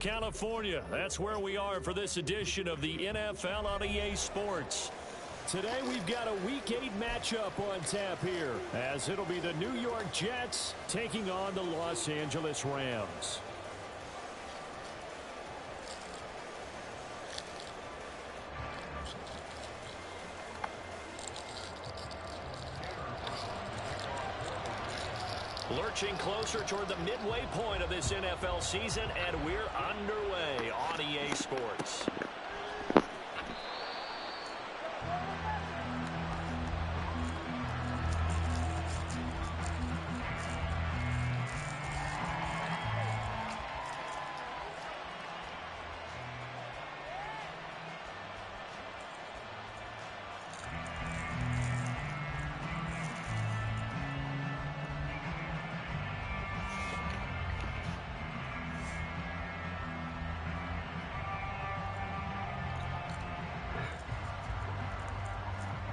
California, that's where we are for this edition of the NFL on EA Sports. Today we've got a Week 8 matchup on tap here, as it'll be the New York Jets taking on the Los Angeles Rams. Lurching closer toward the midway point of this NFL season, and we're underway on EA Sports.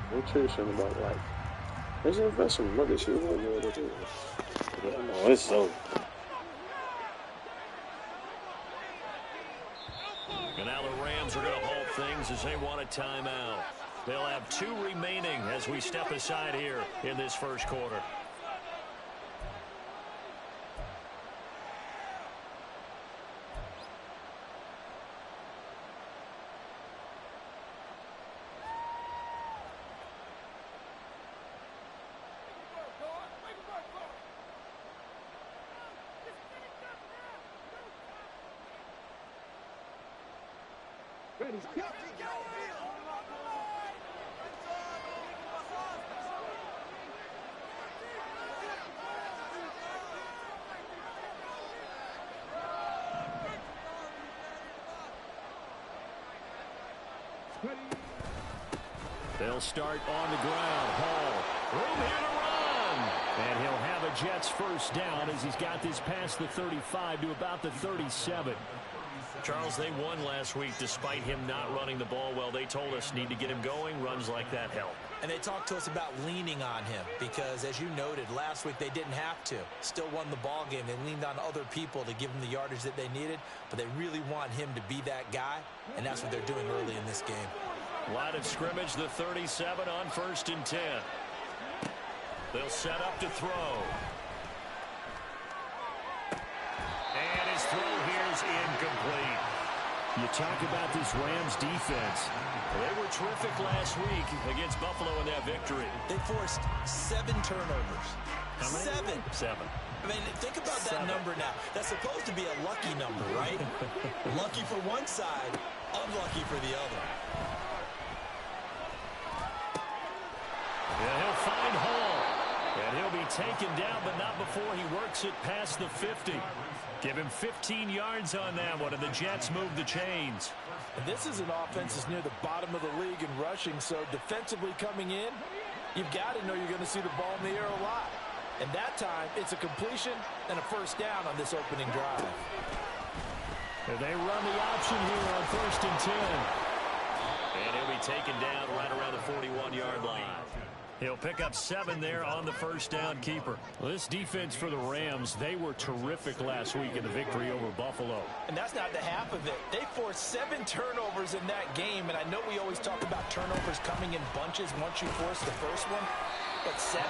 I'm curious about like, let's invest some money. See what we're going to do. Oh, it's so. And now the Rams are going to hold things as they want a timeout. They'll have 2 remaining as we step aside here in this first quarter. They'll start on the ground. Hall, room here to run. And he'll have a Jets first down as he's got this past the 35 to about the 37. Charles, they won last week despite him not running the ball well. They told us need to get him going. Runs like that help. And they talked to us about leaning on him because, as you noted, last week they didn't have to. Still won the ball game. They leaned on other people to give them the yardage that they needed, but they really want him to be that guy, and that's what they're doing early in this game. Line of scrimmage, the 37 on 1st and 10. They'll set up to throw. And his throw here's incomplete. You talk about this Rams defense. They were terrific last week against Buffalo in that victory. They forced 7 turnovers. How many? 7. I mean, think about that number now. That's supposed to be a lucky number, right? Lucky for one side, unlucky for the other. Yeah, he'll find Hall. And he'll be taken down, but not before he works it past the 50. Give him 15 yards on that one, and the Jets move the chains. And this is an offense that's near the bottom of the league in rushing, so defensively coming in, you've got to know you're going to see the ball in the air a lot. And that time, it's a completion and a first down on this opening drive. And they run the option here on 1st and 10. And he'll be taken down right around the 41-yard line. He'll pick up 7 there on the first down keeper. Well, this defense for the Rams, they were terrific last week in the victory over Buffalo. And that's not the half of it. They forced 7 turnovers in that game, and I know we always talk about turnovers coming in bunches once you force the first one. But 7?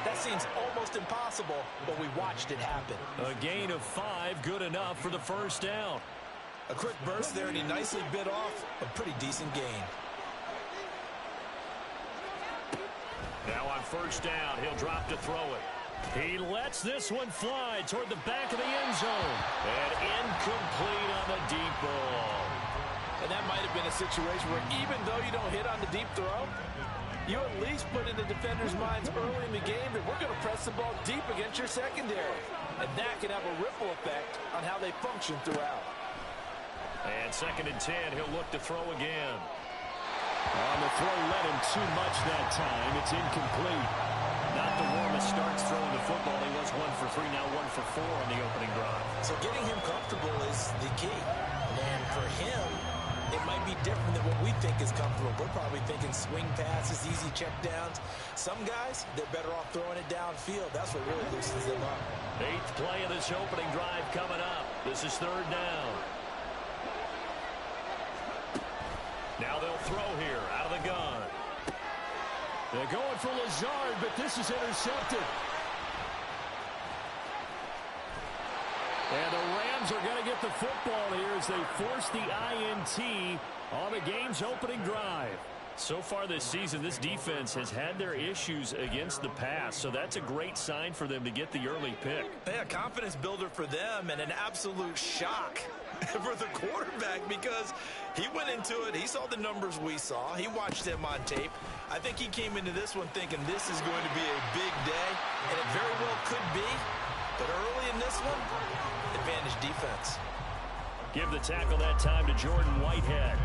That seems almost impossible, but we watched it happen. A gain of 5, good enough for the first down. A quick burst there, and he nicely bit off a pretty decent gain. Now on first down, he'll drop to throw it. He lets this one fly toward the back of the end zone. And incomplete on the deep ball. And that might have been a situation where even though you don't hit on the deep throw, you at least put in the defender's minds early in the game that we're going to press the ball deep against your secondary. And that can have a ripple effect on how they function throughout. And 2nd and 10, he'll look to throw again. On the throw, led him too much that time. It's incomplete. Not the warmest starts throwing the football. He was 1 for 3, now 1 for 4 on the opening drive. So getting him comfortable is the key. And for him, it might be different than what we think is comfortable. We're probably thinking swing passes, easy check downs. Some guys, they're better off throwing it downfield. That's what really loosens them up. 8th play of this opening drive coming up. This is 3rd down. throw here out of the gun. They're going for Lazard, but this is intercepted. And the Rams are going to get the football here as they force the INT on the game's opening drive. So far this season, this defense has had their issues against the pass, so that's a great sign for them to get the early pick. Yeah, confidence builder for them and an absolute shock for the quarterback because he went into it. He saw the numbers we saw. He watched them on tape. I think he came into this one thinking this is going to be a big day, and it very well could be. But early in this one, advantage defense. Give the tackle that time to Jordan Whitehead.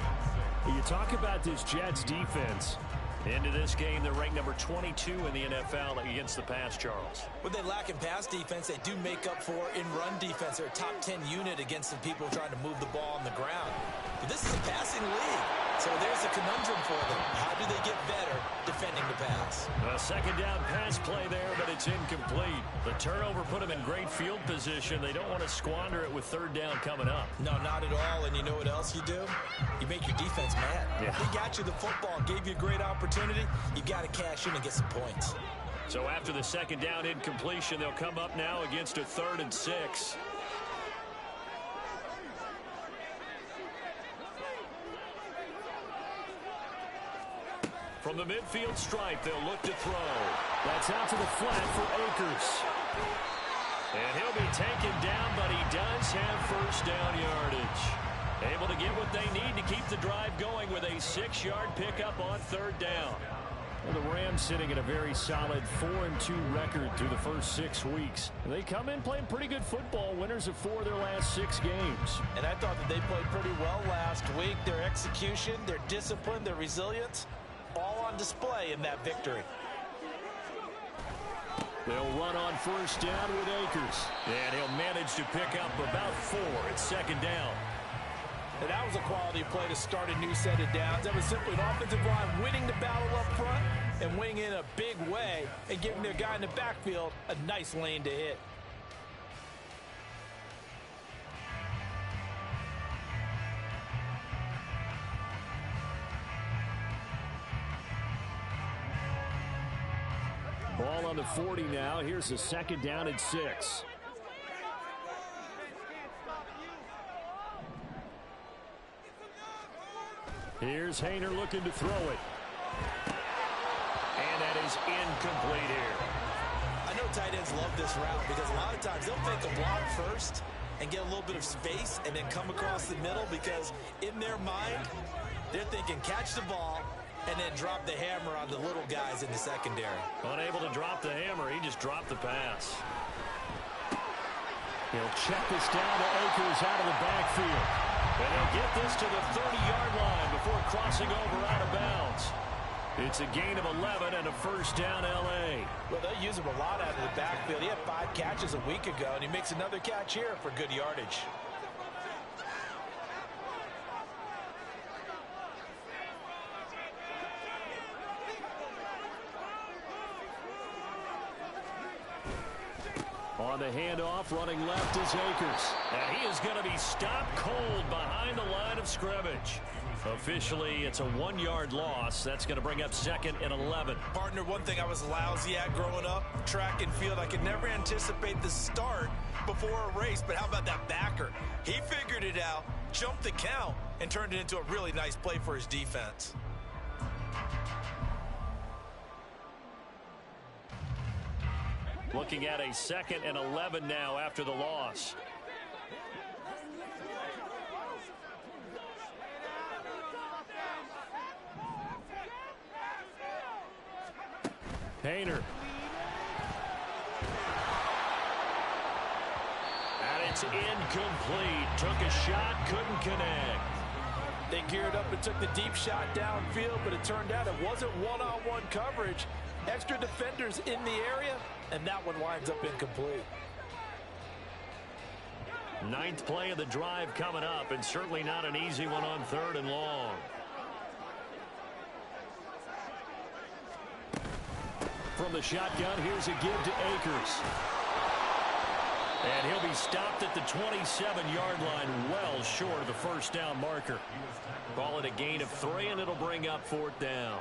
You talk about this Jets defense. Into this game, they're ranked number 22 in the NFL against the pass, Charles. What they lack in pass defense, they do make up for in run defense. They're a top 10 unit against the people trying to move the ball on the ground. But this is a passing league, so there's a conundrum for them. How do they get better defending the pass? A second down pass play there, but it's incomplete. The turnover put them in great field position. They don't want to squander it with third down coming up. No, not at all. And you know what else you do? You make your defense mad. Yeah. If they got you the football, gave you a great opportunity, you got to cash in and get some points. So after the second down incompletion, they'll come up now against a 3rd and 6. From the midfield stripe, they'll look to throw. That's out to the flat for Akers. And he'll be taken down, but he does have first down yardage. Able to get what they need to keep the drive going with a 6-yard pickup on 3rd down. Well, the Rams sitting at a very solid 4-2 record through the first 6 weeks. They come in playing pretty good football, winners of 4 of their last 6 games. And I thought that they played pretty well last week. Their execution, their discipline, their resilience, all on display in that victory. They'll run on first down with Akers. And he'll manage to pick up about 4 at second down. And that was a quality play to start a new set of downs. That was simply an offensive line winning the battle up front and winning in a big way and giving their guy in the backfield a nice lane to hit. Ball on the 40 now. Here's a second down and 6. Here's Hayner looking to throw it. And that is incomplete here. I know tight ends love this route because a lot of times they'll take a block first and get a little bit of space and then come across the middle because in their mind, they're thinking catch the ball and then drop the hammer on the little guys in the secondary. Unable to drop the hammer, he just dropped the pass. He'll check this down to Akers out of the backfield. And he'll get this to the 30-yard line before crossing over out of bounds. It's a gain of 11 and a first down L.A. Well, they use him a lot out of the backfield. He had 5 catches a week ago, and he makes another catch here for good yardage. On the handoff, running left is Akers. And he is going to be stopped cold behind the line of scrimmage. Officially, it's a 1-yard loss. That's going to bring up 2nd and 11. Partner, one thing I was lousy at growing up, track and field, I could never anticipate the start before a race. But how about that backer? He figured it out, jumped the count, and turned it into a really nice play for his defense. Looking at a 2nd and 11 now after the loss. Hayner. And it's incomplete. Took a shot, couldn't connect. They geared up and took the deep shot downfield, but it turned out it wasn't one-on-one coverage. Extra defenders in the area, and that one winds up incomplete. 9th play of the drive coming up, and certainly not an easy one on 3rd and long. From the shotgun, here's a give to Akers. And he'll be stopped at the 27-yard line, well short of the first down marker. Call it a gain of 3, and it'll bring up 4th down.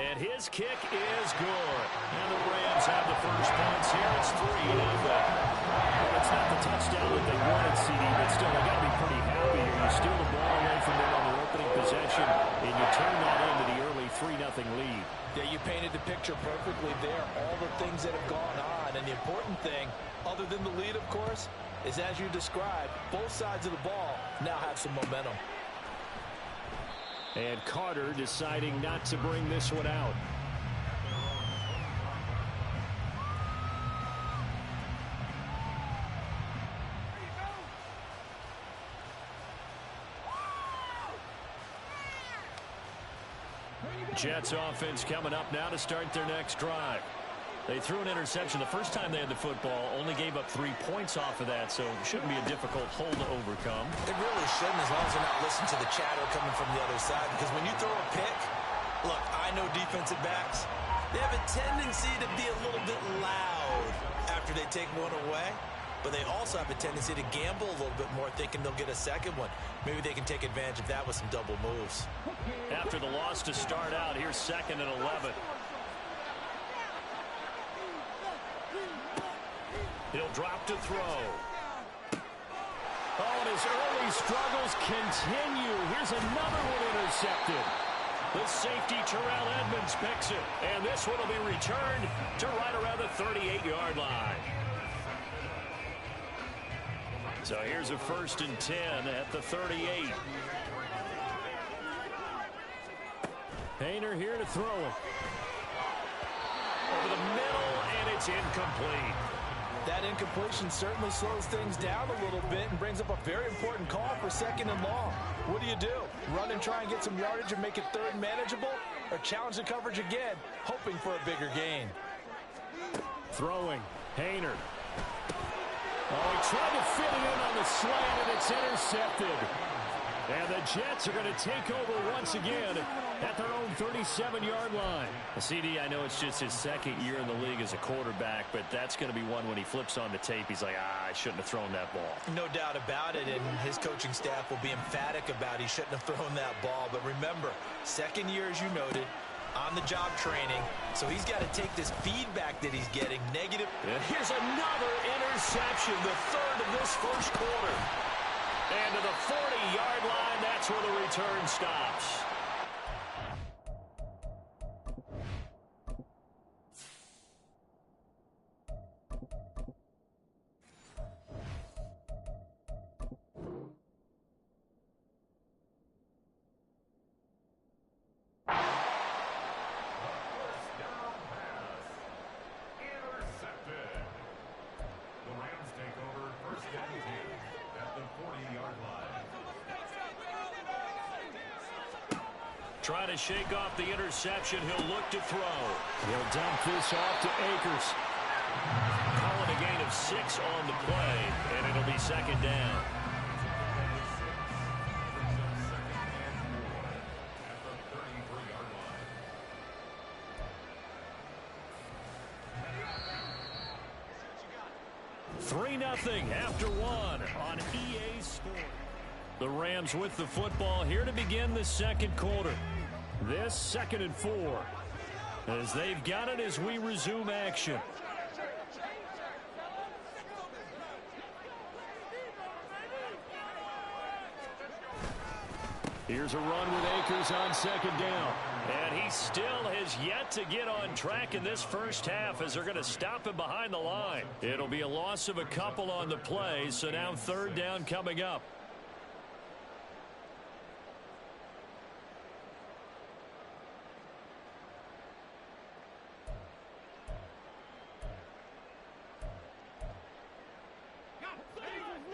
And his kick is good. And the Rams have the first points here. It's 3-0. Well, it's not the touchdown that they wanted, CD, but still, they got to be pretty happy here. You steal the ball away from them on their opening possession, and you turn that into the early 3-0 lead. Yeah, you painted the picture perfectly there. All the things that have gone on. And the important thing, other than the lead, of course, is as you described, both sides of the ball now have some momentum. And Carter deciding not to bring this one out. Jets offense coming up now to start their next drive. They threw an interception the first time they had the football, only gave up 3 points off of that, so it shouldn't be a difficult hole to overcome. It really shouldn't, as long as you're not listening to the chatter coming from the other side, because when you throw a pick, look, I know defensive backs, they have a tendency to be a little bit loud after they take one away, but they also have a tendency to gamble a little bit more, thinking they'll get a second one. Maybe they can take advantage of that with some double moves. After the loss to start out, here's 2nd and 11. He'll drop to throw. Oh, and his early struggles continue. Here's another one intercepted. The safety, Terrell Edmonds, picks it. And this one will be returned to right around the 38-yard line. So here's a 1st and 10 at the 38. Painter here to throw it. Over the middle, and it's incomplete. That incompletion certainly slows things down a little bit and brings up a very important call for 2nd and long. What do you do? Run and try and get some yardage and make it 3rd manageable? Or challenge the coverage again, hoping for a bigger gain? Throwing. Painter. Oh, he tried to fit it in on the slant, and it's intercepted. And the Jets are going to take over once again at their own 37-yard line. CD, I know it's just his 2nd year in the league as a quarterback, but that's going to be one when he flips on the tape. He's like, I shouldn't have thrown that ball. No doubt about it, and his coaching staff will be emphatic about he shouldn't have thrown that ball. But remember, 2nd year, as you noted, on-the-job training, so he's got to take this feedback that he's getting negative. Yeah. Here's another interception, the 3rd of this first quarter. And to the 40-yard line, that's where the return stops. Trying to shake off the interception. He'll look to throw. He'll dump this off to Akers. Call it a gain of 6 on the play, and it'll be 2nd down. Nothing after 1 on EA Sports. The Rams with the football here to begin the 2nd quarter. This 2nd and 4 as they've got it as we resume action. Here's a run with Akers on 2nd down. And he still has yet to get on track in this first half as they're going to stop him behind the line. It'll be a loss of a couple on the play, so now 3rd down coming up.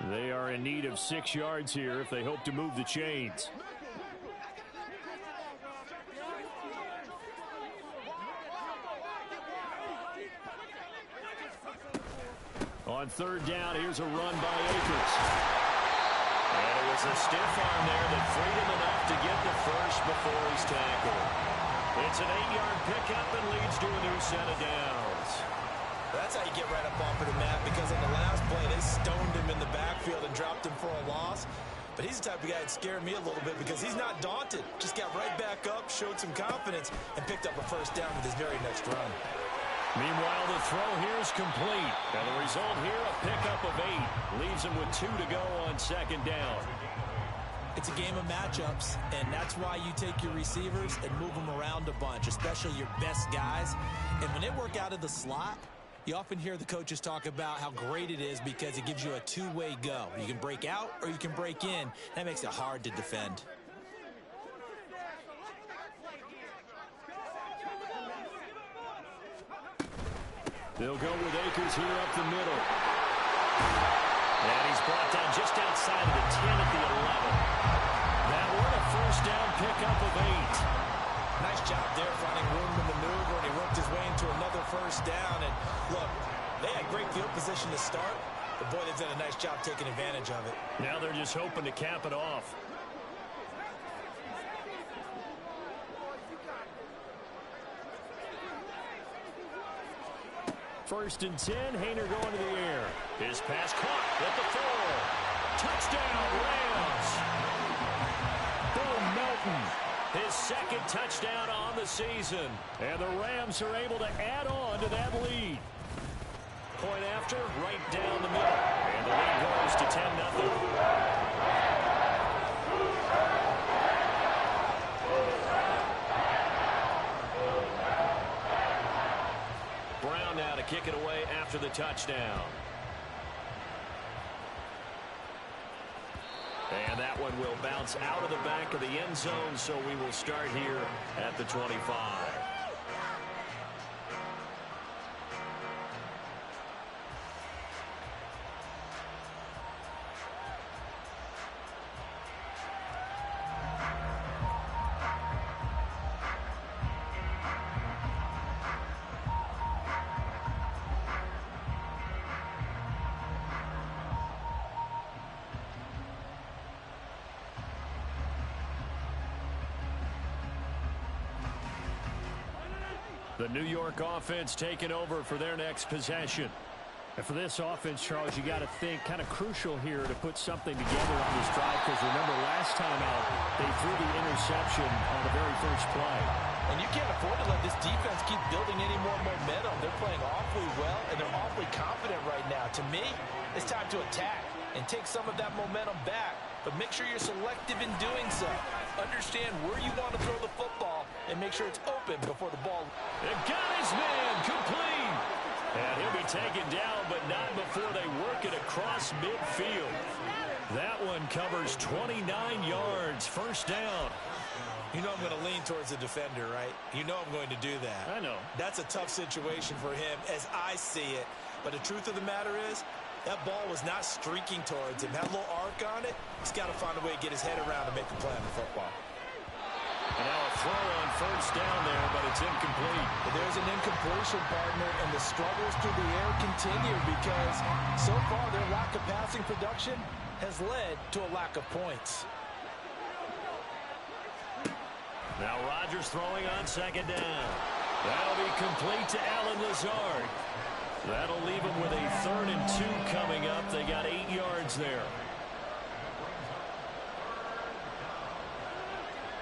They are in need of 6 yards here if they hope to move the chains. On 3rd down, here's a run by Akers. And it was a stiff arm there that freed him enough to get the first before he's tackled. It's an 8-yard pickup and leads to a new set of downs. That's how you get right up off of the mat, because on the last play, they stoned him in the backfield and dropped him for a loss. But he's the type of guy that scared me a little bit because he's not daunted. Just got right back up, showed some confidence, and picked up a first down with his very next run. Meanwhile, the throw here is complete. And the result here, a pickup of 8. Leaves him with 2 to go on second down. It's a game of matchups, and that's why you take your receivers and move them around a bunch, especially your best guys. And when they work out of the slot, you often hear the coaches talk about how great it is because it gives you a two-way go. You can break out or you can break in. That makes it hard to defend. They'll go with Akers here up the middle. And he's brought down just outside of the 10 at the 11. That one a first down pickup of 8. Nice job there finding room to maneuver, and he worked his way into another first down. And look, they had great field position to start, but boy, they've done a nice job taking advantage of it. Now they're just hoping to cap it off. First and 10, Hayner going to the air. His pass caught at the 4. Touchdown, Rams. Boom, Melton. His second touchdown on the season. And the Rams are able to add on to that lead. Point after, right down the middle. And the lead goes to 10-0. Brown now to kick it away after the touchdown. And that one will bounce out of the back of the end zone, so we will start here at the 25. The New York offense taking over for their next possession. And for this offense, Charles, you got to think kind of crucial here to put something together on this drive, because remember last time out they threw the interception on the very first play. And you can't afford to let this defense keep building any more momentum. They're playing awfully well, and they're awfully confident right now. To me, it's time to attack and take some of that momentum back, but make sure you're selective in doing so. Understand where you want to throw the football and make sure it's open before the ball. It got his man complete. And he'll be taken down, but not before they work it across midfield. That one covers 29 yards. First down. You know I'm going to lean towards the defender, right? You know I'm going to do that. I know. That's a tough situation for him as I see it. But the truth of the matter is, that ball was not streaking towards him. Had a little arc on it. He's got to find a way to get his head around to make a play on the football. And now a throw on first down there, but it's incomplete. But there's an incompletion, partner, and the struggles through the air continue because so far their lack of passing production has led to a lack of points. Now Rodgers throwing on second down. That'll be complete to Allen Lazard. That'll leave him with a 3rd and 2 coming up. They got 8 yards there.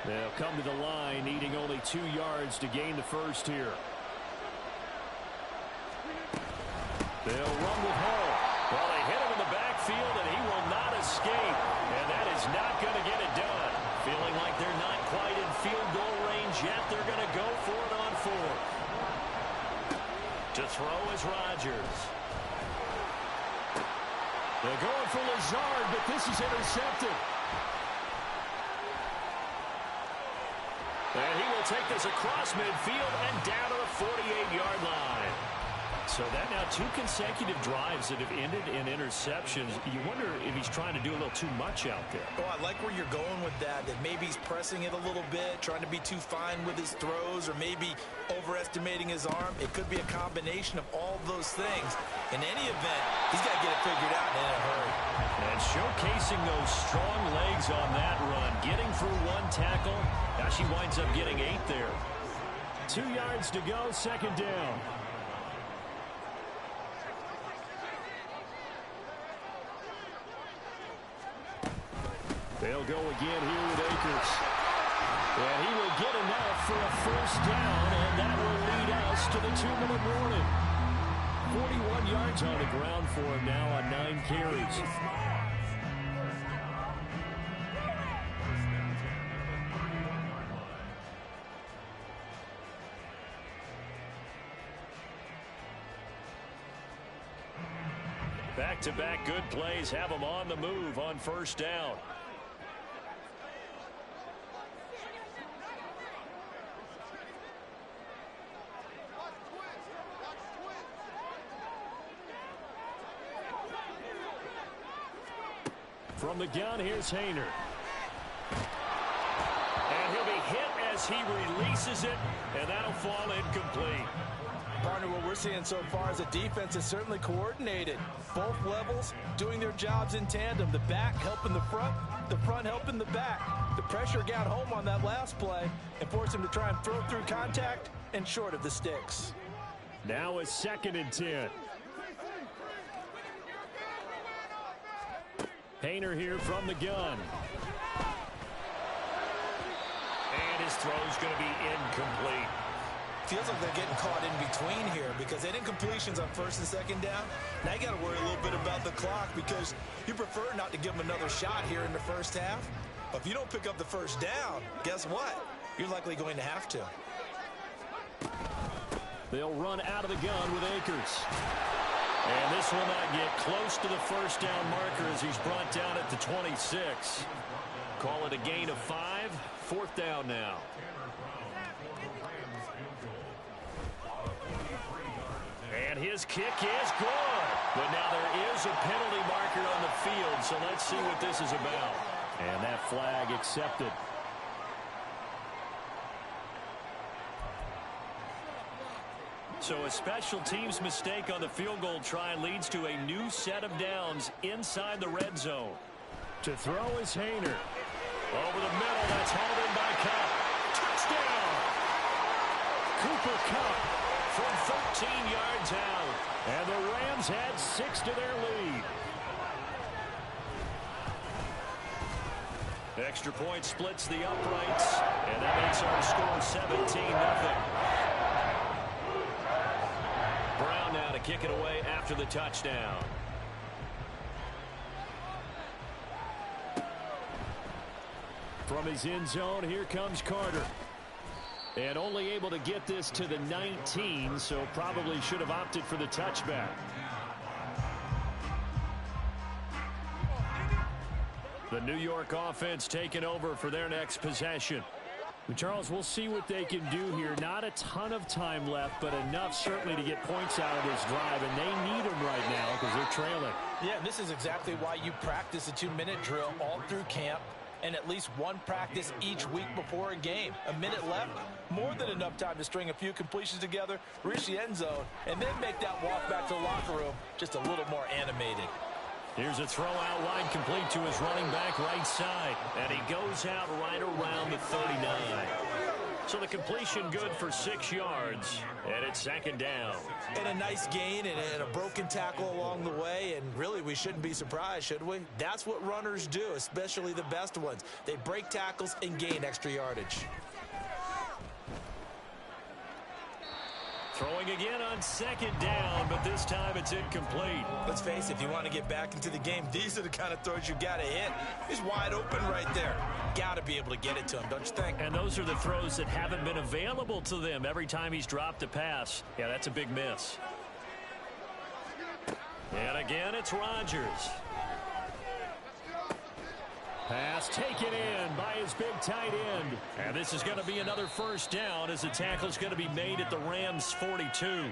They'll come to the line, needing only 2 yards to gain the first here. They'll run with Hall. Well, they hit him in the backfield, and he will not escape. And that is not going to get it done. Feeling like they're not quite in field goal range yet. They're going to go for it on 4th. To throw is Rodgers. They're going for Lazard, but this is intercepted. And he will take this across midfield and down to the 48-yard line. So that now 2 consecutive drives that have ended in interceptions. You wonder if he's trying to do a little too much out there. Oh, I like where you're going with that maybe he's pressing it a little bit, trying to be too fine with his throws, or maybe overestimating his arm. It could be a combination of all those things. In any event, he's got to get it figured out in a hurry. And showcasing those strong legs on that run, getting through 1 tackle. Now she winds up getting 8 there. 2 yards to go, second down. They'll go again here with Akers. And he will get enough for a first down, and that will lead us to the 2-minute warning. 41 yards on the ground for him now on 9 carries. Back-to-back good plays have him on the move on first down. From the gun, here's Hayner. And he'll be hit as he releases it, and that'll fall incomplete. Partner, what we're seeing so far is the defense is certainly coordinated. Both levels doing their jobs in tandem. The back helping the front helping the back. The pressure got home on that last play and forced him to try and throw through contact and short of the sticks. Now a 2nd and 10. Hayner here from the gun. And his throw's going to be incomplete. Feels like they're getting caught in between here because they didn't completions on first and second down. Now you got to worry a little bit about the clock because you prefer not to give them another shot here in the first half. But if you don't pick up the first down, guess what? You're likely going to have to. They'll run out of the gun with Akers. And this will not get close to the first down marker as he's brought down at the 26. Call it a gain of 5. 4th down now. And his kick is good. But now there is a penalty marker on the field, so let's see what this is about. And that flag accepted. So a special teams mistake on the field goal try leads to a new set of downs inside the red zone. To throw is Hayner. Over the middle, that's hauled in by Cup. Touchdown! Cooper Kupp from 13 yards out. And the Rams had 6 to their lead. Extra point splits the uprights. And that makes our score 17-0. Brown now to kick it away after the touchdown. From his end zone, here comes Carter. And only able to get this to the 19, so probably should have opted for the touchback. The New York offense taking over for their next possession. Charles, we'll see what they can do here. Not a ton of time left, but enough certainly to get points out of this drive, and they need them right now because they're trailing. Yeah, this is exactly why you practice a 2-minute drill all through camp and at least one practice each week before a game. A minute left, more than enough time to string a few completions together, reach the end zone, and then make that walk back to the locker room just a little more animated. Here's a throw out wide complete to his running back right side. And he goes out right around the 39. So the completion good for 6 yards. And it's 2nd down. And a nice gain and a broken tackle along the way. And really, we shouldn't be surprised, should we? That's what runners do, especially the best ones. They break tackles and gain extra yardage. Throwing again on 2nd down, but this time it's incomplete. Let's face it, if you want to get back into the game, these are the kind of throws you got to hit. He's wide open right there. Got to be able to get it to him, don't you think? And those are the throws that haven't been available to them every time he's dropped a pass. Yeah, that's a big miss. And again, it's Rodgers. Pass taken in by his big tight end. And this is going to be another first down as the tackle's going to be made at the Rams' 42.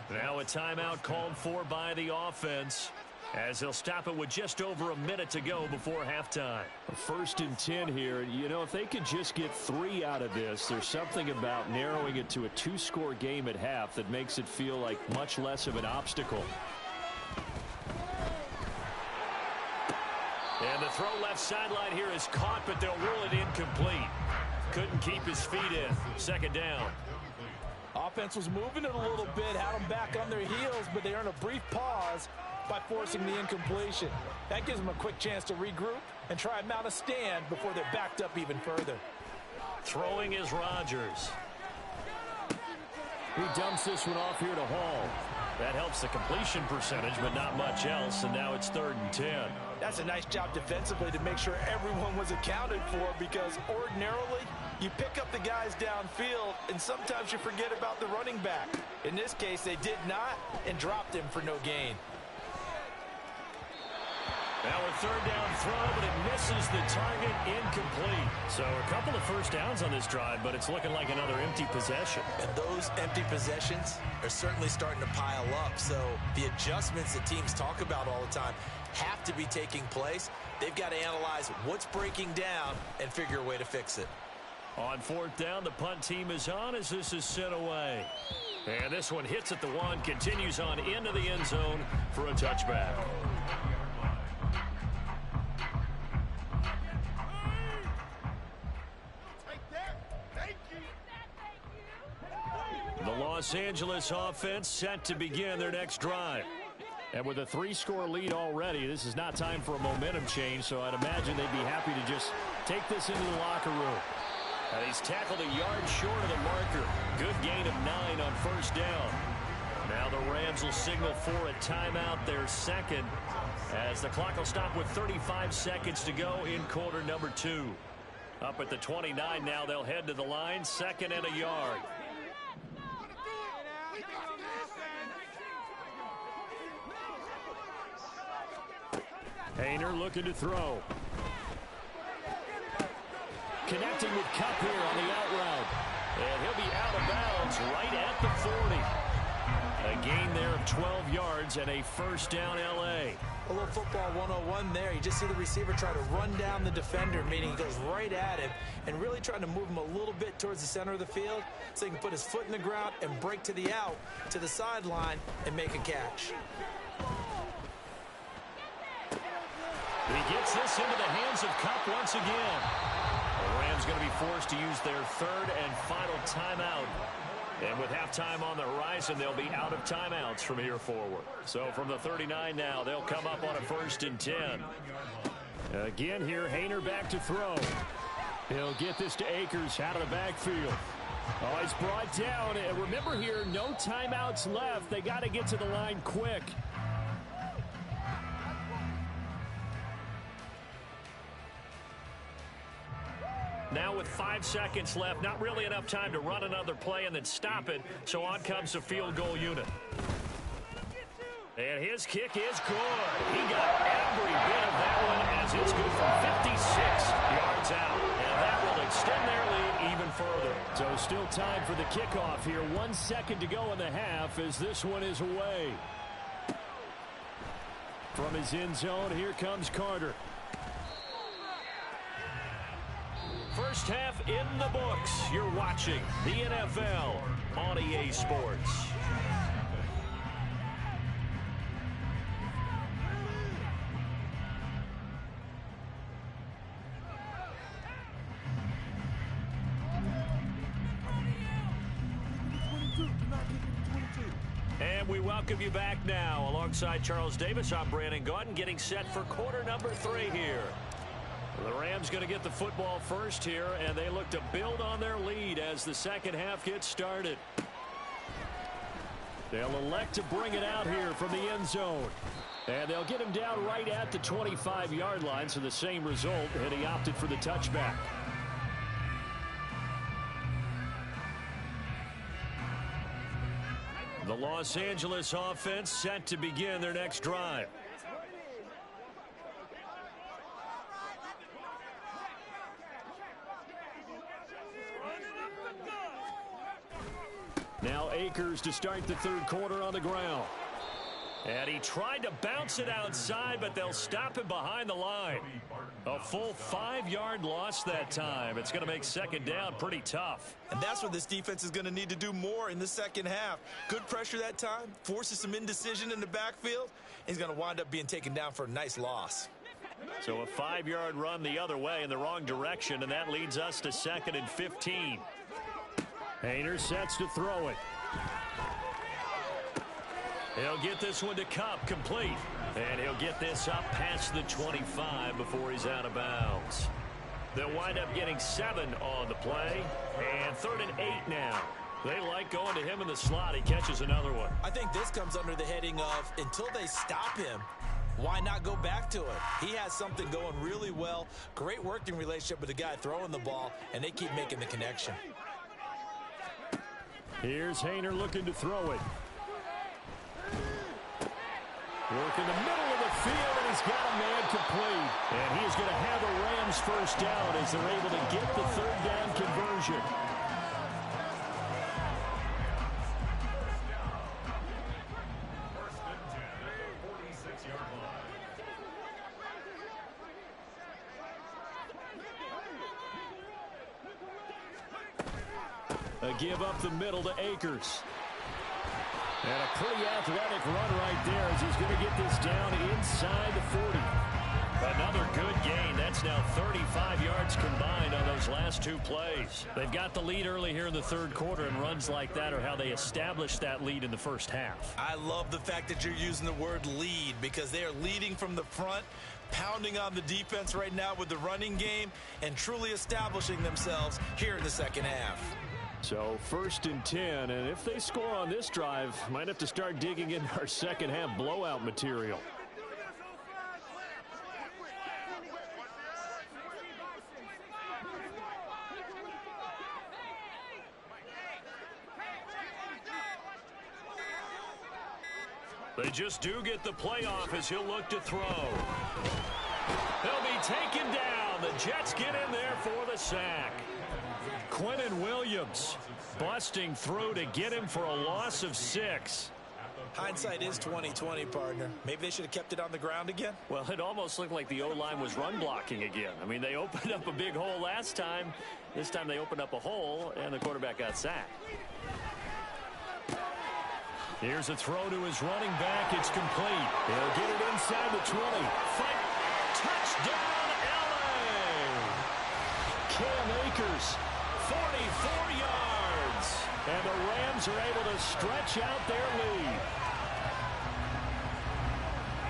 Now a timeout called for by the offense as they'll stop it with just over a minute to go before halftime. 1st and 10 here. You know, if they could just get 3 out of this, there's something about narrowing it to a 2-score game at half that makes it feel like much less of an obstacle. And the throw left sideline here is caught, but they'll rule it incomplete. Couldn't keep his feet in. 2nd down. Offense was moving it a little bit, had them back on their heels, but they earned a brief pause by forcing the incompletion. That gives them a quick chance to regroup and try and mount a stand before they're backed up even further. Throwing is Rodgers. He dumps this one off here to Hall. That helps the completion percentage, but not much else, and now it's 3rd and 10. That's a nice job defensively to make sure everyone was accounted for, because ordinarily you pick up the guys downfield, and sometimes you forget about the running back. In this case, they did not and dropped him for no gain. Now a 3rd down throw, but it misses the target, incomplete. So a couple of first downs on this drive, but it's looking like another empty possession. And those empty possessions are certainly starting to pile up. So the adjustments that teams talk about all the time have to be taking place. They've got to analyze what's breaking down and figure a way to fix it. On 4th down, the punt team is on as this is sent away. And this one hits at the 1, continues on into the end zone for a touchback. The Los Angeles offense set to begin their next drive. And with a 3-score lead already, this is not time for a momentum change, so I'd imagine they'd be happy to just take this into the locker room. And he's tackled a yard short of the marker. Good gain of 9 on 1st down. Now the Rams will signal for a timeout, their second, as the clock will stop with 35 seconds to go in quarter number 2. Up at the 29 now, they'll head to the line, 2nd and a yard. Hayner looking to throw. Connecting with Kupp here on the out route. And he'll be out of bounds right at the 40. A gain there of 12 yards and a 1st down L.A. A little football 101 there. You just see the receiver try to run down the defender, meaning he goes right at him and really trying to move him a little bit towards the center of the field so he can put his foot in the ground and break to the out, to the sideline, and make a catch. He gets this into the hands of Kupp once again. The Rams going to be forced to use their 3rd and final timeout. And with halftime on the horizon, they'll be out of timeouts from here forward. So from the 39 now, they'll come up on a 1st and 10. Again here, Hayner back to throw. He'll get this to Akers out of the backfield. Oh, he's brought down. And remember here, no timeouts left. They got to get to the line quick. Now with 5 seconds left, not really enough time to run another play and then stop it, so on comes the field goal unit. And his kick is good. He got every bit of that one as it's good from 56 yards out. And that will extend their lead even further. So still time for the kickoff here. 1 second to go in the half as this one is away. From his end zone, here comes Carter. First half in the books. You're watching the NFL on EA Sports. And we welcome you back now. Alongside Charles Davis, I'm Brandon Gaudin, getting set for quarter number 3 here. The Rams going to get the football first here, and they look to build on their lead as the second half gets started. They'll elect to bring it out here from the end zone. And they'll get him down right at the 25-yard line, so the same result, and he opted for the touchback. The Los Angeles offense set to begin their next drive. Now Akers to start the third quarter on the ground. And he tried to bounce it outside, but they'll stop him behind the line. A full 5-yard loss that time. It's going to make second down pretty tough. And that's what this defense is going to need to do more in the second half. Good pressure that time, forces some indecision in the backfield. He's going to wind up being taken down for a nice loss. So a 5-yard run the other way in the wrong direction, and that leads us to 2nd and 15. Hayner sets to throw it. He'll get this one to Cup, complete. And he'll get this up past the 25 before he's out of bounds. They'll wind up getting 7 on the play. And 3rd and 8 now. They like going to him in the slot. He catches another one. I think this comes under the heading of, until they stop him, why not go back to it? He has something going really well. Great working relationship with the guy throwing the ball, and they keep making the connection. Here's Haener looking to throw it. Work in the middle of the field, and he's got a man complete. And he's going to have a Rams first down as they're able to get the 3rd down conversion. A give up the middle to Akers. And a pretty athletic run right there as he's going to get this down inside the 40. Another good gain. That's now 35 yards combined on those last 2 plays. They've got the lead early here in the 3rd quarter, and runs like that are how they established that lead in the first half. I love the fact that you're using the word lead, because they are leading from the front, pounding on the defense right now with the running game, and truly establishing themselves here in the 2nd half. So 1st and 10, and if they score on this drive, might have to start digging in our 2nd half blowout material. They just do get the playoff as he'll look to throw. He'll be taken down. The Jets get in there for the sack. Quinnen Williams busting through to get him for a loss of 6. Hindsight is 20/20, partner. Maybe they should have kept it on the ground again. Well, it almost looked like the O-line was run blocking again. I mean, they opened up a big hole last time. This time they opened up a hole, and the quarterback got sacked. Here's a throw to his running back. It's complete. He'll get it inside the 20. Fight. Touchdown, L.A. Cam Akers, 44 yards. And the Rams are able to stretch out their lead.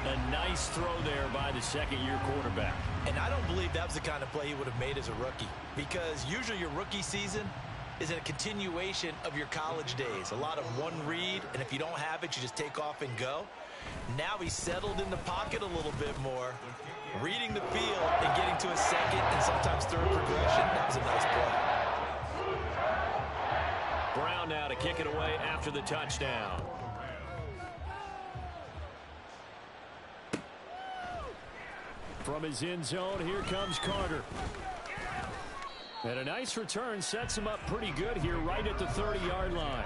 A nice throw there by the 2nd-year quarterback. And I don't believe that was the kind of play he would have made as a rookie, because usually your rookie season is a continuation of your college days. A lot of one read, and if you don't have it, you just take off and go. Now he's settled in the pocket a little bit more, reading the field and getting to a 2nd and sometimes 3rd progression. That was a nice play. Brown now to kick it away after the touchdown. From his end zone, here comes Carter. And a nice return sets him up pretty good here right at the 30-yard line.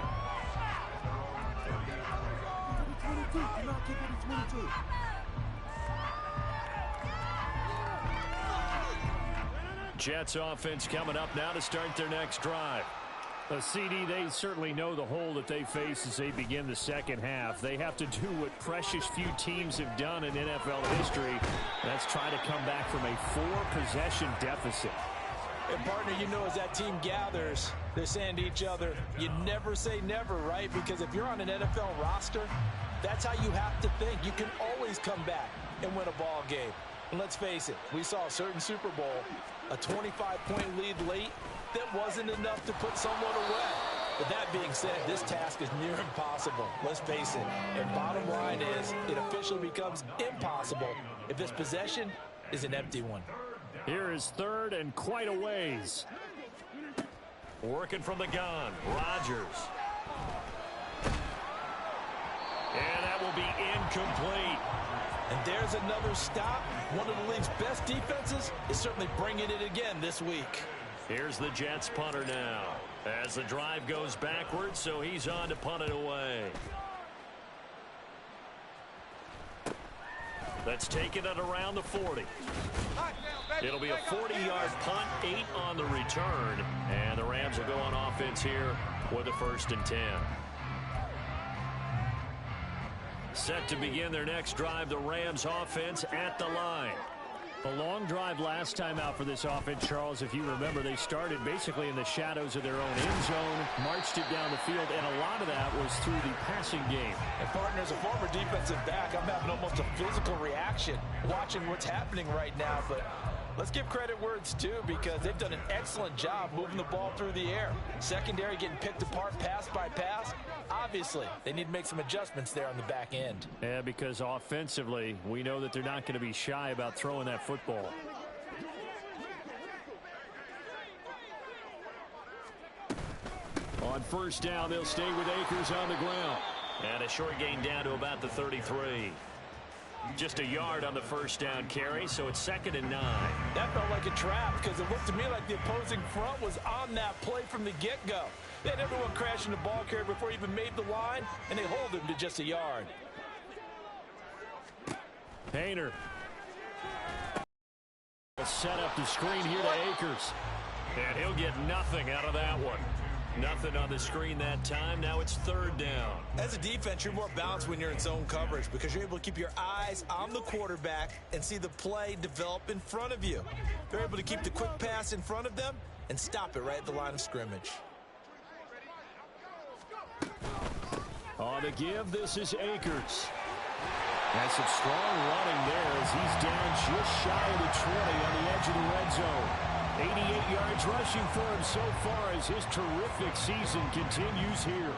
Jets offense coming up now to start their next drive. CD, they certainly know the hole that they face as they begin the 2nd half. They have to do what precious few teams have done in NFL history. That's try to come back from a 4-possession deficit. And, partner, you know, as that team gathers, they're saying to each other, you never say never, right? Because if you're on an NFL roster, that's how you have to think. You can always come back and win a ball game. And let's face it, we saw a certain Super Bowl, a 25-point lead late that wasn't enough to put someone away. But that being said, this task is near impossible. Let's face it. And bottom line is, it officially becomes impossible if this possession is an empty one. Here is 3rd and quite a ways. Working from the gun, Rodgers. And that will be incomplete. And there's another stop. One of the league's best defenses is certainly bringing it again this week. Here's the Jets punter now as the drive goes backwards, so he's on to punt it away. Let's take it at around the 40. It'll be a 40-yard punt, 8 on the return, and the Rams will go on offense here with a 1st and 10. Set to begin their next drive, the Rams offense at the line. A long drive last time out for this offense, Charles. If you remember, they started basically in the shadows of their own end zone, marched it down the field, and a lot of that was through the passing game. And, partner, as a former defensive back, I'm having almost a physical reaction watching what's happening right now. But let's give credit where it's due, because they've done an excellent job moving the ball through the air. Secondary getting picked apart pass by pass. Obviously, they need to make some adjustments there on the back end. Yeah, because offensively, we know that they're not going to be shy about throwing that football. On first down, they'll stay with Akers on the ground. And a short gain down to about the 33. Just a yard on the first down carry, so it's 2nd and 9. That felt like a trap, because it looked to me like the opposing front was on that play from the get-go. They had everyone crashing the ball carrier before he even made the line, and they hold him to just a yard. Painter. Set up the screen here to Akers. And he'll get nothing out of that one. Nothing on the screen that time. Now it's 3rd down. As a defense, you're more balanced when you're in zone coverage, because you're able to keep your eyes on the quarterback and see the play develop in front of you. They're able to keep the quick pass in front of them and stop it right at the line of scrimmage. On the give, this is Akers. And some strong running there as he's down just shy of the 20 on the edge of the red zone. 88 yards rushing for him so far as his terrific season continues here.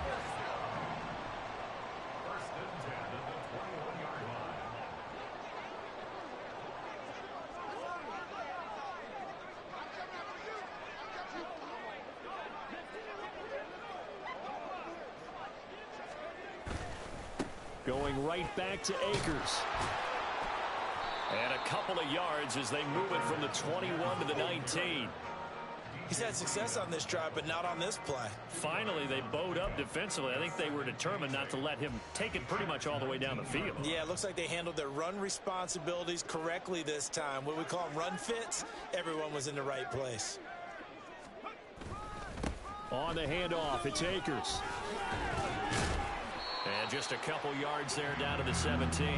Going right back to Akers. And a couple of yards as they move it from the 21 to the 19. He's had success on this drive, but not on this play. Finally, they bowed up defensively. I think they were determined not to let him take it pretty much all the way down the field. Yeah, it looks like they handled their run responsibilities correctly this time. What we call them run fits, everyone was in the right place. On the handoff, it's Akers. And just a couple yards there down to the 17.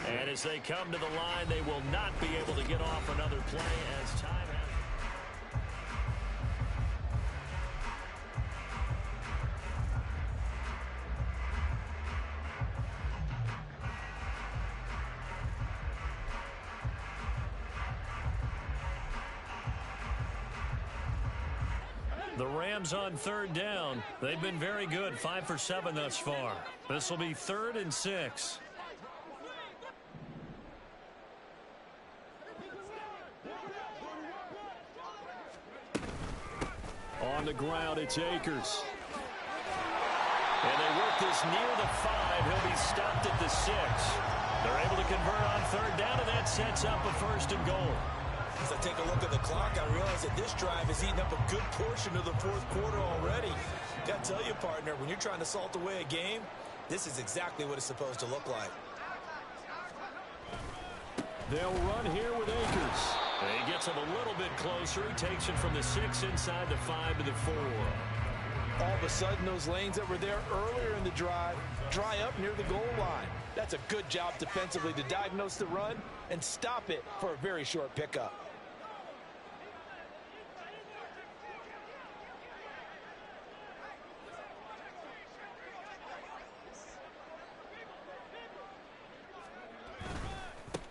And as they come to the line, they will not be able to get off another play as time has. The Rams on 3rd down. They've been very good, 5 for 7 thus far. This will be 3rd and 6. On the ground, it's Akers. And they work this near the 5. He'll be stopped at the 6. They're able to convert on 3rd down, and that sets up a 1st and goal. As I take a look at the clock, I realize that this drive has eaten up a good portion of the 4th quarter already. Got to tell you, partner, when you're trying to salt away a game, this is exactly what it's supposed to look like. They'll run here with Akers. He gets him a little bit closer. He takes it from the 6 inside the 5 to the 4. All of a sudden, those lanes that were there earlier in the drive dry up near the goal line. That's a good job defensively to diagnose the run and stop it for a very short pickup.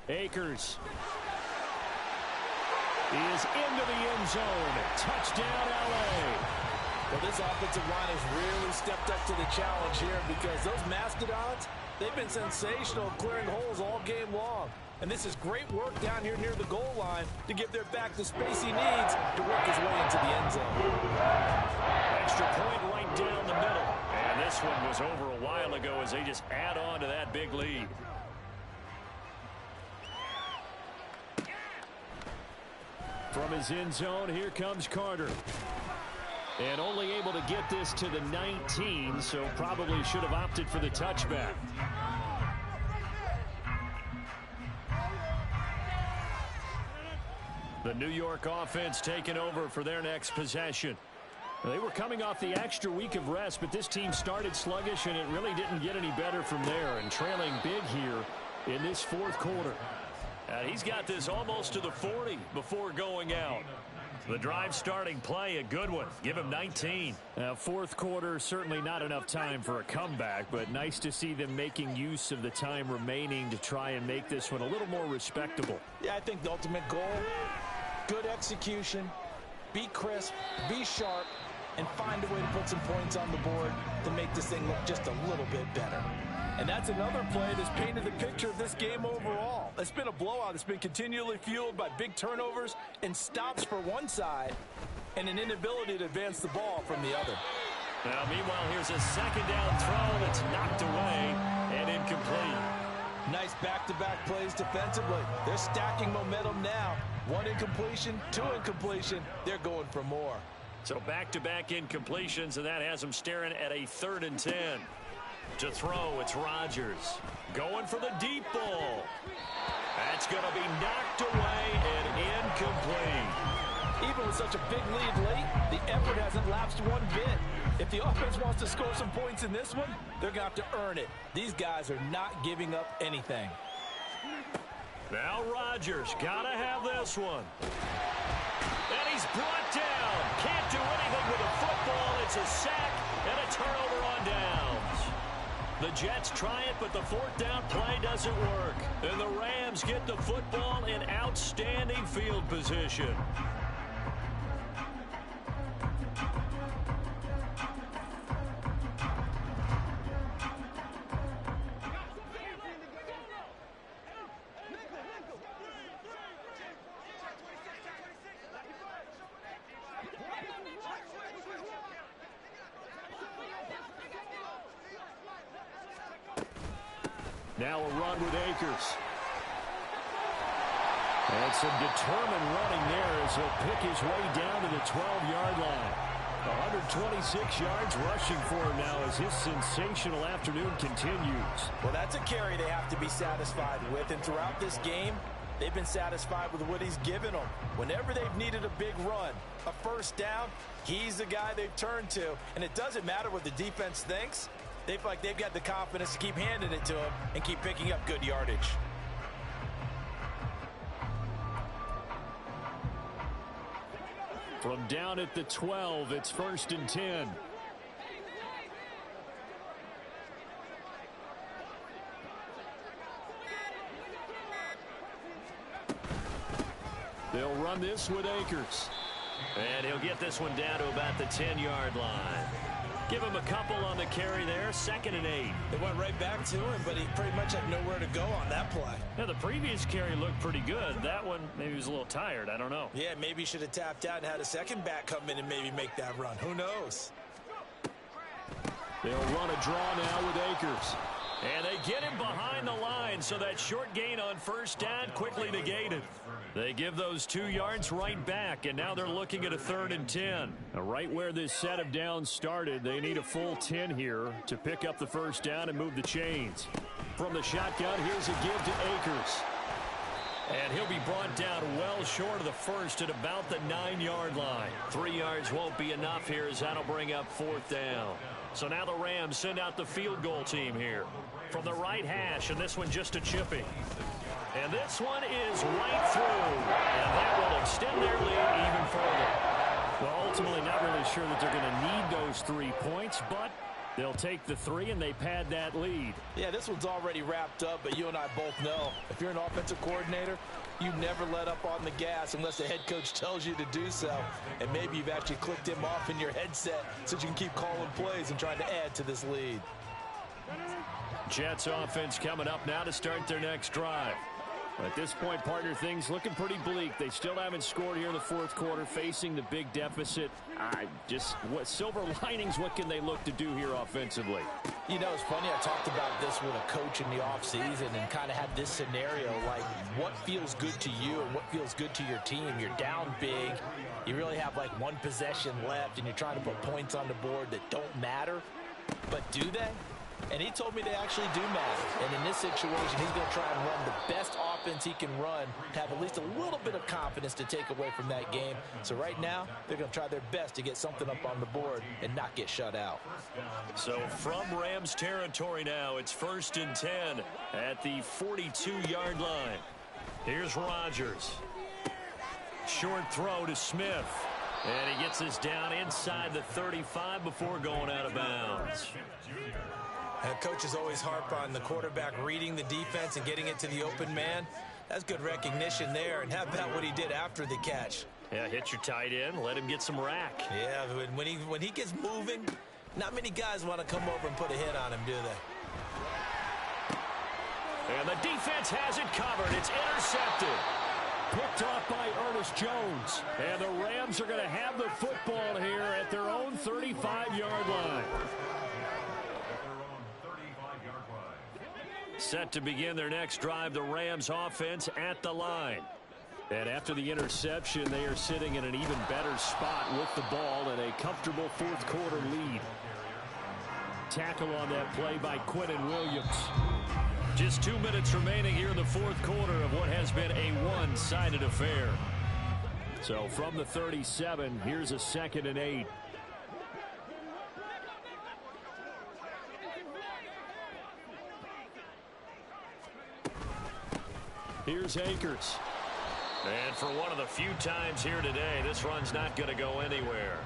Akers is into the end zone. Touchdown, L.A. Well, this offensive line has really stepped up to the challenge here, because those Mastodons, they've been sensational clearing holes all game long. And this is great work down here near the goal line to give their back the space he needs to work his way into the end zone. Extra point right down the middle. And this one was over a while ago as they just add on to that big lead. From his end zone, here comes Carter. And only able to get this to the 19, so probably should have opted for the touchback. The New York offense taking over for their next possession. They were coming off the extra week of rest, but this team started sluggish, and it really didn't get any better from there, and trailing big here in this fourth quarter. And he's got this almost to the 40 before going out. The drive starting play, a good one. Give him 19. Fourth quarter, certainly not enough time for a comeback, but nice to see them making use of the time remaining to try and make this one a little more respectable. Yeah, I think the ultimate goal, good execution, be crisp, be sharp, and find a way to put some points on the board to make this thing look just a little bit better. And that's another play that's painted the picture of this game overall. It's been a blowout. It's been continually fueled by big turnovers and stops for one side and an inability to advance the ball from the other. Now, meanwhile, here's a second down throw that's knocked away and incomplete. Nice back-to-back plays defensively. They're stacking momentum now. One incompletion, two incompletion. They're going for more. So back-to-back incompletions, and that has them staring at a 3rd and 10. To throw, it's Rodgers. Going for the deep ball. That's going to be knocked away and incomplete. Even with such a big lead late, the effort hasn't lapsed one bit. If the offense wants to score some points in this one, they're going to have to earn it. These guys are not giving up anything. Now Rodgers got to have this one. And he's brought down. Can't do anything with a football. It's a sack and a turnover on downs. The Jets try it, but the 4th down play doesn't work. And the Rams get the football in outstanding field position. Now a run with Akers. And some determined running there as he'll pick his way down to the 12-yard line. 126 yards rushing for him now as his sensational afternoon continues. Well, that's a carry they have to be satisfied with, and throughout this game, they've been satisfied with what he's given them. Whenever they've needed a big run, a first down, he's the guy they've turned to, and it doesn't matter what the defense thinks. They feel like they've got the confidence to keep handing it to him and keep picking up good yardage. From down at the 12, it's 1st and 10. They'll run this with Akers. And he'll get this one down to about the 10-yard line. Give him a couple on the carry there. 2nd and 8. They went right back to him, but he pretty much had nowhere to go on that play. Now, the previous carry looked pretty good. That one, maybe he was a little tired. I don't know. Yeah, maybe he should have tapped out and had a second back come in and maybe make that run. Who knows? They'll run a draw now with Akers. And they get him behind the line, so that short gain on 1st down quickly negated. They give those 2 yards right back, and now they're looking at a 3rd and 10. Now, right where this set of downs started, they need a full 10 here to pick up the 1st down and move the chains. From the shotgun, here's a give to Akers. And he'll be brought down well short of the 1st at about the 9-yard line. 3 yards won't be enough here as that'll bring up 4th down. So now the Rams send out the field goal team here. From the right hash, and this one just a chipping. And this one is right through. And that will extend their lead even further. Well, ultimately not really sure that they're going to need those 3 points, but they'll take the 3 and they pad that lead. Yeah, this one's already wrapped up, but you and I both know if you're an offensive coordinator, you never let up on the gas unless the head coach tells you to do so. And maybe you've actually clicked him off in your headset so you can keep calling plays and trying to add to this lead. Jets offense coming up now to start their next drive. At this point, partner, things looking pretty bleak. They still haven't scored here in the 4th quarter, facing the big deficit. What silver linings, what can they look to do here offensively? You know, it's funny, I talked about this with a coach in the offseason and kind of had this scenario, like what feels good to you and what feels good to your team. You're down big. You really have like 1 possession left, and you're trying to put points on the board that don't matter. But do they? And he told me they actually do matter. And in this situation, he's going to try and run the best offense he can run to have at least a little bit of confidence to take away from that game. So right now, they're going to try their best to get something up on the board and not get shut out. So from Rams territory now, it's 1st and 10 at the 42-yard line. Here's Rodgers. Short throw to Smith. And he gets us down inside the 35 before going out of bounds. Coaches always harp on the quarterback reading the defense and getting it to the open man. That's good recognition there. And how about what he did after the catch? Yeah, hit your tight end, let him get some rack. Yeah, when he gets moving, not many guys want to come over and put a hit on him, do they? And the defense has it covered. It's intercepted. Picked off by Ernest Jones. And the Rams are going to have the football here at their own 35-yard line. Set to begin their next drive, the Rams offense at the line. And after the interception, they are sitting in an even better spot with the ball and a comfortable fourth-quarter lead. Tackle on that play by Quinnen Williams. Just 2 minutes remaining here in the fourth quarter of what has been a one-sided affair. So from the 37, here's a 2nd and 8. Here's Akers. And for one of the few times here today, this run's not going to go anywhere.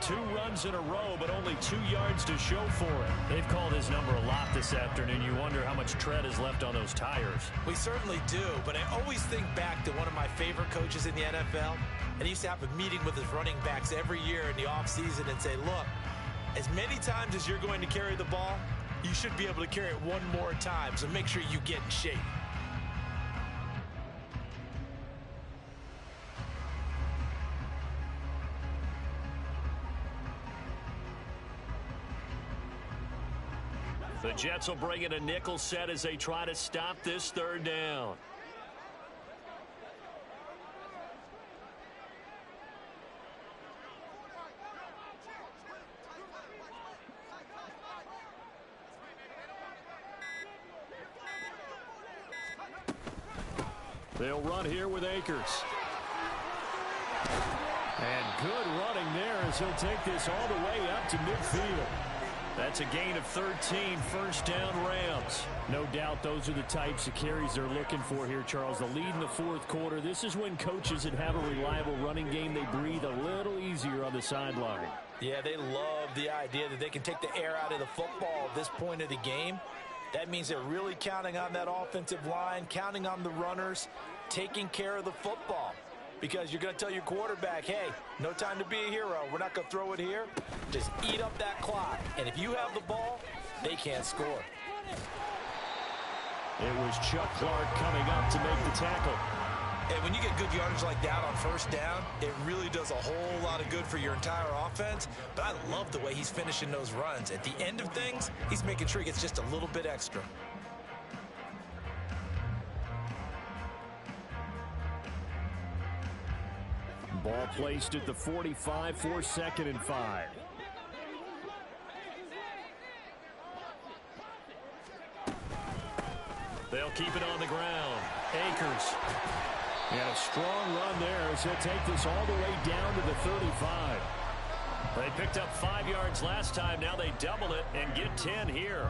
2 runs in a row, but only 2 yards to show for it. They've called his number a lot this afternoon. You wonder how much tread is left on those tires. We certainly do, but I always think back to one of my favorite coaches in the NFL. And he used to have a meeting with his running backs every year in the offseason and say, look, as many times as you're going to carry the ball, you should be able to carry it one more time, so make sure you get in shape. The Jets will bring in a nickel set as they try to stop this 3rd down. They'll run here with Akers. And good running there as he'll take this all the way up to midfield. That's a gain of 13, 1st down Rams. No doubt those are the types of carries they're looking for here, Charles. The lead in the fourth quarter. This is when coaches that have a reliable running game, they breathe a little easier on the sideline. Yeah, they love the idea that they can take the air out of the football at this point of the game. That means they're really counting on that offensive line, counting on the runners, taking care of the football. Because you're going to tell your quarterback, hey, no time to be a hero. We're not going to throw it here. Just eat up that clock. And if you have the ball, they can't score. It was Chuck Clark coming up to make the tackle. And when you get good yardage like that on 1st down, it really does a whole lot of good for your entire offense. But I love the way he's finishing those runs. At the end of things, he's making sure he gets just a little bit extra. Ball placed at the 45 for 2nd and 5. They'll keep it on the ground. Akers. And a strong run there as he'll take this all the way down to the 35. They picked up 5 yards last time. Now they double it and get 10 here.